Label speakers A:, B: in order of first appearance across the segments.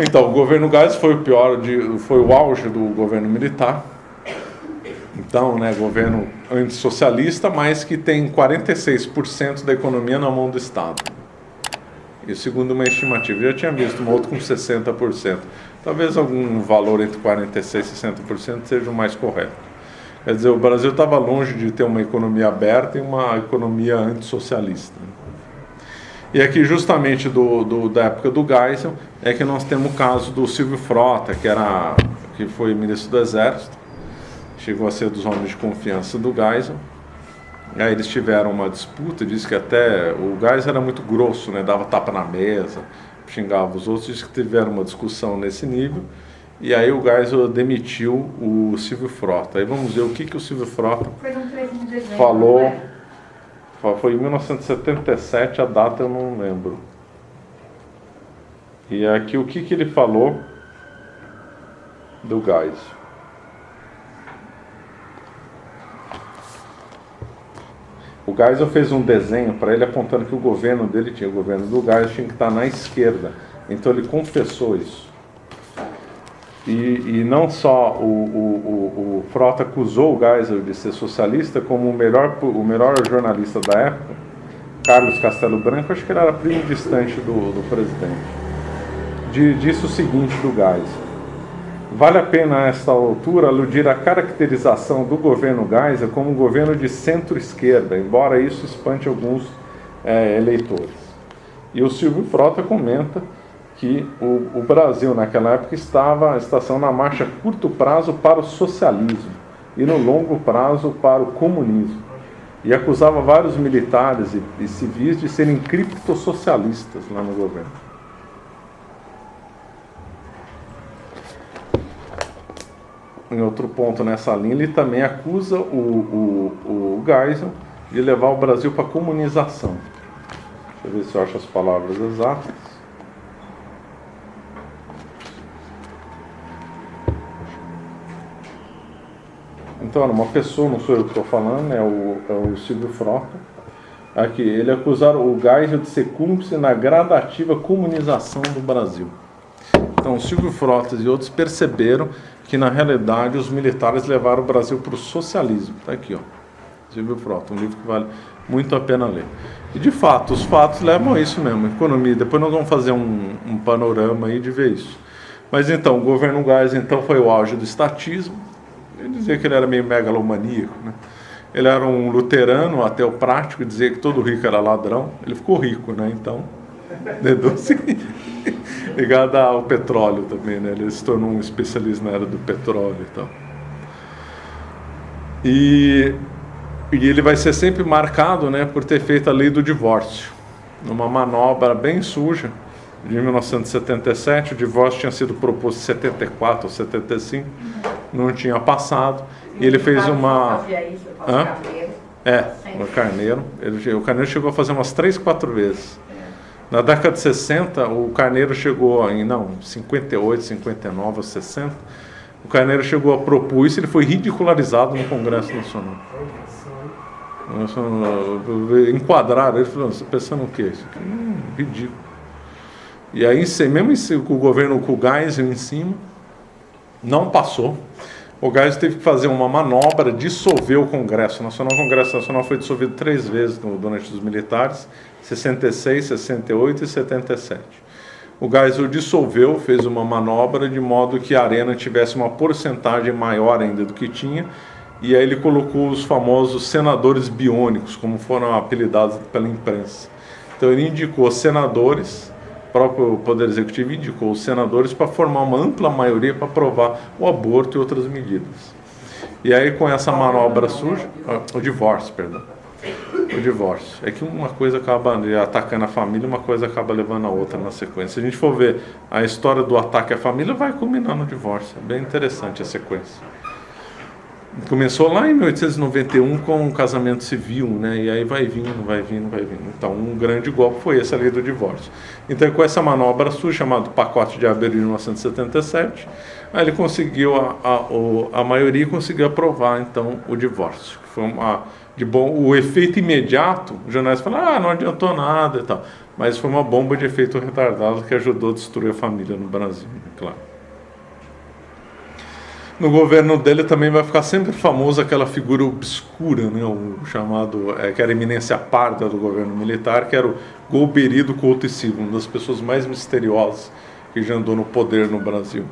A: Então, o governo Geisel foi foi o auge do governo militar. Então, né, governo antissocialista, mas que tem 46% da economia na mão do Estado. E segundo uma estimativa, eu já tinha visto uma outra com 60%. Talvez algum valor entre 46% e 60% seja o mais correto. Quer dizer, o Brasil estava longe de ter uma economia aberta e uma economia antissocialista. E aqui, justamente da época do Geisel, é que nós temos o caso do Silvio Frota, que foi ministro do Exército, chegou a ser dos homens de confiança do Geisel. Aí eles tiveram uma disputa, disse que até o Geisel era muito grosso, né? Dava tapa na mesa, xingava os outros, disse que tiveram uma discussão nesse nível. E aí o Geisel demitiu o Silvio Frota. Aí vamos ver o que o Silvio Frota falou. Foi em 1977, a data eu não lembro. E aqui o que ele falou do Geisel. O Geisel fez um desenho para ele apontando que o governo dele o governo do Geisel tinha que estar na esquerda. Então ele confessou isso. E não só o Frota acusou o Geisel de ser socialista, como o melhor jornalista da época, Carlos Castelo Branco, acho que ele era primo distante do presidente, disse o seguinte do Geisel: vale a pena a esta altura aludir à caracterização do governo Geisel como um governo de centro-esquerda, embora isso espante alguns eleitores. E o Silvio Frota comenta que o Brasil naquela época estação na marcha a curto prazo para o socialismo e no longo prazo para o comunismo, e acusava vários militares e civis de serem criptossocialistas lá no governo. Em outro ponto nessa linha, ele também acusa o Geisel de levar o Brasil para a comunização. Deixa eu ver se eu acho as palavras exatas. Então, uma pessoa, não sou eu que estou falando, é o Silvio Frota. Aqui, ele acusaram o Geisel de ser cúmplice na gradativa comunização do Brasil. Então, Silvio Frota e outros perceberam que, na realidade, os militares levaram o Brasil para o socialismo. Está aqui, ó, Silvio Frota, um livro que vale muito a pena ler. E, de fato, os fatos levam a isso mesmo, economia. Depois nós vamos fazer um panorama aí de ver isso. Mas, então, o governo Geisel então, foi o auge do estatismo. Ele dizia que ele era meio megalomaníaco, né? Ele era um luterano, ateu prático, dizia que todo rico era ladrão. Ele ficou rico, né? Então, deduz ligado ao petróleo também, né? Ele se tornou um especialista na era do petróleo e tal. E ele vai ser sempre marcado, né, por ter feito a lei do divórcio, numa manobra bem suja. De 1977, o divórcio tinha sido proposto em 74 ou 75, não tinha passado, e ele fez uma... O Carneiro. O Carneiro chegou a fazer umas 3, 4 vezes. Na década de 60, o Carneiro chegou em 58, 59 ou 60, o Carneiro chegou a propor isso, ele foi ridicularizado no Congresso Nacional. Enquadraram ele, falou: você pensando o quê? Isso aqui é ridículo. E aí, mesmo com o governo, com o Geisel em cima, não passou. O Geisel teve que fazer uma manobra, dissolver o Congresso Nacional. O Congresso Nacional foi dissolvido 3 vezes durante os militares, 66, 68 e 77. O Geisel dissolveu, fez uma manobra de modo que a Arena tivesse uma porcentagem maior ainda do que tinha, e aí ele colocou os famosos senadores biônicos, como foram apelidados pela imprensa. Então ele indicou senadores, o próprio Poder Executivo indicou os senadores para formar uma ampla maioria para aprovar o aborto e outras medidas. E aí, com essa manobra suja, o divórcio. É que uma coisa acaba atacando a família, uma coisa acaba levando a outra na sequência. Se a gente for ver a história do ataque à família, vai culminar no divórcio. É bem interessante a sequência. Começou lá em 1891 com o casamento civil, né? E aí vai vindo, vai vindo, vai vindo. Então, um grande golpe foi essa lei do divórcio. Então, com essa manobra surge, chamado Pacote de Abril de 1977, aí ele conseguiu, a maioria conseguiu aprovar, então, o divórcio. Que foi o efeito imediato, os jornais falaram, não adiantou nada e tal. Mas foi uma bomba de efeito retardado que ajudou a destruir a família no Brasil, claro. No governo dele também vai ficar sempre famosa aquela figura obscura, né, o chamado, que era a eminência parda do governo militar, que era o Golbery Couto e Silva, uma das pessoas mais misteriosas que já andou no poder no Brasil.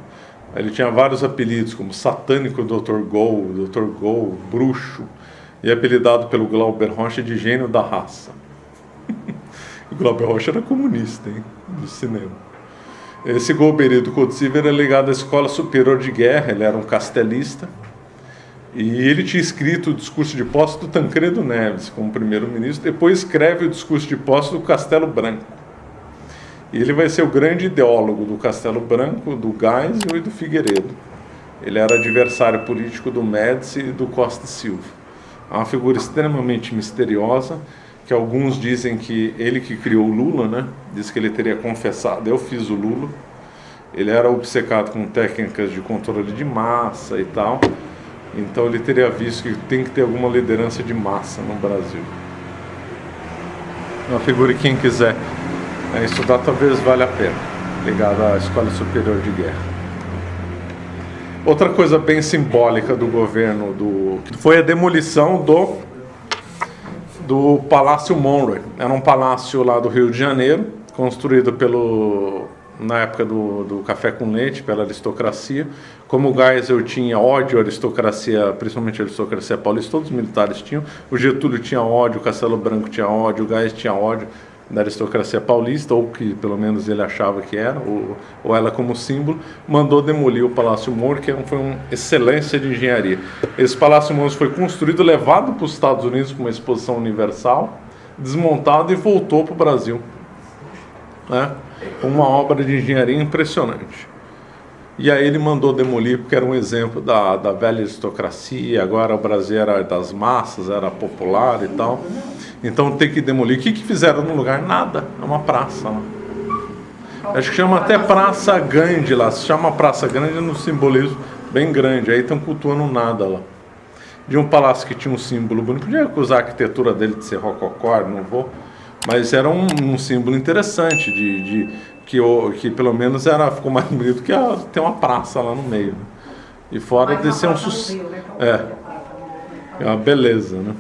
A: Ele tinha vários apelidos, como Satânico Dr. Gol, Bruxo, e apelidado pelo Glauber Rocha de Gênio da Raça. O Glauber Rocha era comunista, hein, do cinema. Esse Golbery Couto e Silva era ligado à Escola Superior de Guerra, ele era um castelista, e ele tinha escrito o discurso de posse do Tancredo Neves como primeiro-ministro, depois escreve o discurso de posse do Castelo Branco. E ele vai ser o grande ideólogo do Castelo Branco, do Geisel e do Figueiredo. Ele era adversário político do Médici e do Costa e Silva. É uma figura extremamente misteriosa, que alguns dizem que ele que criou o Lula, né? Diz que ele teria confessado, eu fiz o Lula. Ele era obcecado com técnicas de controle de massa e tal. Então ele teria visto que tem que ter alguma liderança de massa no Brasil. Uma figura que quem quiser estudar talvez valha a pena, ligada à Escola Superior de Guerra. Outra coisa bem simbólica do governo foi a demolição do Palácio Monroe. Era um palácio lá do Rio de Janeiro, construído na época do café com leite, pela aristocracia. Como o Geisel tinha ódio à aristocracia, principalmente a aristocracia paulista, todos os militares tinham. O Getúlio tinha ódio, o Castelo Branco tinha ódio, o Geisel tinha ódio da aristocracia paulista, ou que pelo menos ele achava que era, ou ela como símbolo, mandou demolir o Palácio Monroe, que foi uma excelência de engenharia. Esse Palácio Monroe foi construído, levado para os Estados Unidos para uma exposição universal, desmontado e voltou para o Brasil, né? Uma obra de engenharia impressionante. E aí ele mandou demolir, porque era um exemplo da velha aristocracia, agora o Brasil era das massas, era popular e tal. Então tem que demolir. O que fizeram no lugar? Nada. É uma praça lá. Acho que chama até Praça Gandhi lá. Se chama Praça Gandhi no simbolismo bem grande. Aí estão cultuando nada lá. De um palácio que tinha um símbolo bonito. Podia acusar a arquitetura dele de ser rococó, não vou. Mas era um símbolo interessante, que pelo menos ficou mais bonito que ter uma praça lá no meio. Né? E fora de ser um sucesso. É uma beleza, né?